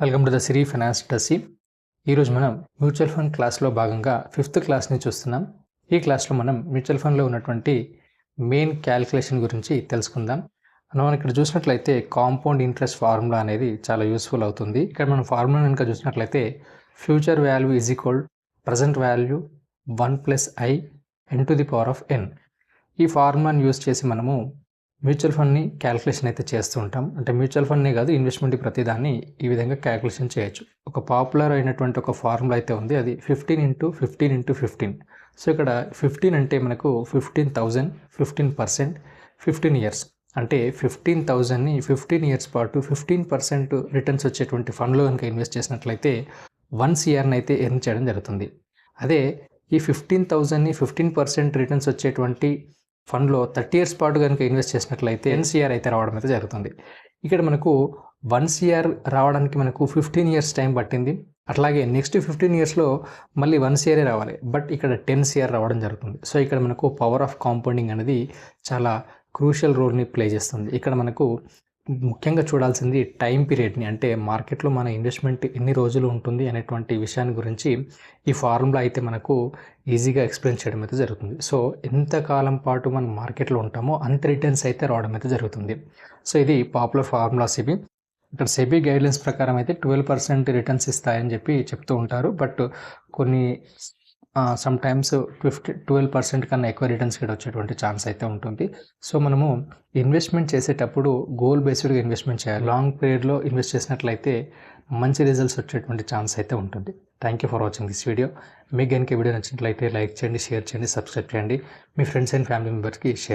Welcome to the Siri finance టసి. ఈరోజు మనం మ్యూచువల్ ఫండ్ క్లాస్లో భాగంగా 5th క్లాస్ని చూస్తున్నాం. ఈ క్లాస్లో మనం మ్యూచువల్ ఫండ్లో ఉన్నటువంటి మెయిన్ క్యాలిక్యులేషన్ గురించి తెలుసుకుందాం. మనం ఇక్కడ చూసినట్లయితే కాంపౌండ్ ఇంట్రెస్ట్ ఫార్ములా అనేది చాలా యూస్ఫుల్ అవుతుంది. ఇక్కడ మనం ఫార్ములా కనుక చూసినట్లయితే future value is equal present value 1 + i n⁴ n. ఈ ఫార్ములాని యూస్ చేసి మనము మ్యూచువల్ ఫండ్ని క్యాలిక్యులేషన్ అయితే చేస్తూ ఉంటాం. అంటే మ్యూచువల్ ఫండ్నే కాదు, ఇన్వెస్ట్మెంట్ ప్రతిదాన్ని ఈ విధంగా క్యాలిక్యులేషన్ చేయొచ్చు. ఒక పాపులర్ అయినటువంటి ఒక ఫార్ములా అయితే ఉంది, అది 15 × 15 × 15. సో ఇక్కడ 15 అంటే మనకు 15,000, 15%, 15 ఇయర్స్. అంటే 15,000ని 15 ఇయర్స్ పాటు 15% రిటర్న్స్ వచ్చేటువంటి ఫండ్లో కనుక ఇన్వెస్ట్ చేసినట్లయితే 1 CR అయితే ఎర్న్ చేయడం జరుగుతుంది. అదే ఈ 15,000ని 15% రిటర్న్స్ వచ్చేటువంటి ఫండ్లో 30 ఇయర్స్ పాటు కనుక ఇన్వెస్ట్ చేసినట్లయితే 10 CR అయితే రావడం అయితే జరుగుతుంది. ఇక్కడ మనకు 1 CR రావడానికి మనకు 15 ఇయర్స్ టైం పట్టింది. అట్లాగే నెక్స్ట్ 15 ఇయర్స్లో మళ్ళీ 1 CR రావాలి, బట్ ఇక్కడ 10 CR రావడం జరుగుతుంది. సో ఇక్కడ మనకు పవర్ ఆఫ్ కాంపౌండింగ్ అనేది చాలా క్రూషియల్ రోల్ని ప్లే చేస్తుంది. ఇక్కడ మనకు ముఖ్యంగా చూడాల్సింది టైం పీరియడ్ని, అంటే మార్కెట్లో మన ఇన్వెస్ట్మెంట్ ఎన్ని రోజులు ఉంటుంది అనేటువంటి విషయాన్ని గురించి ఈ ఫార్ములా అయితే మనకు ఈజీగా ఎక్స్ప్లెయిన్ చేయడం అయితే జరుగుతుంది. సో ఎంతకాలం పాటు మనం మార్కెట్లో ఉంటామో అంత రిటర్న్స్ అయితే రావడం అయితే జరుగుతుంది. సో ఇది పాపులర్ ఫార్ములాస్ ఇవి. ఇక్కడ సెబీ గైడ్లైన్స్ ప్రకారం అయితే 12% రిటర్న్స్ ఇస్తాయని చెప్పి చెప్తూ ఉంటారు. బట్ కొన్ని సమ్ టైమ్స్ 12% కన్నా ఎక్కువ రిటర్న్స్ కూడా వచ్చేటువంటి ఛాన్స్ అయితే ఉంటుంది. సో మనము ఇన్వెస్ట్మెంట్ చేసేటప్పుడు గోల్ బేస్డ్గా ఇన్వెస్ట్మెంట్ చేయాలి. లాంగ్ పీరియడ్లో ఇన్వెస్ట్ చేసినట్లయితే మంచి రిజల్ట్స్ వచ్చేటువంటి ఛాన్స్ అయితే ఉంటుంది. Thank you for watching this video. మీకు కనుక వీడియో నచ్చినట్లయితే లైక్ చేయండి, షేర్ చేయండి, సబ్స్క్రైబ్ చేయండి, మీ ఫ్రెండ్స్ అండ్ ఫ్యామిలీ మెంబర్స్కి షేర్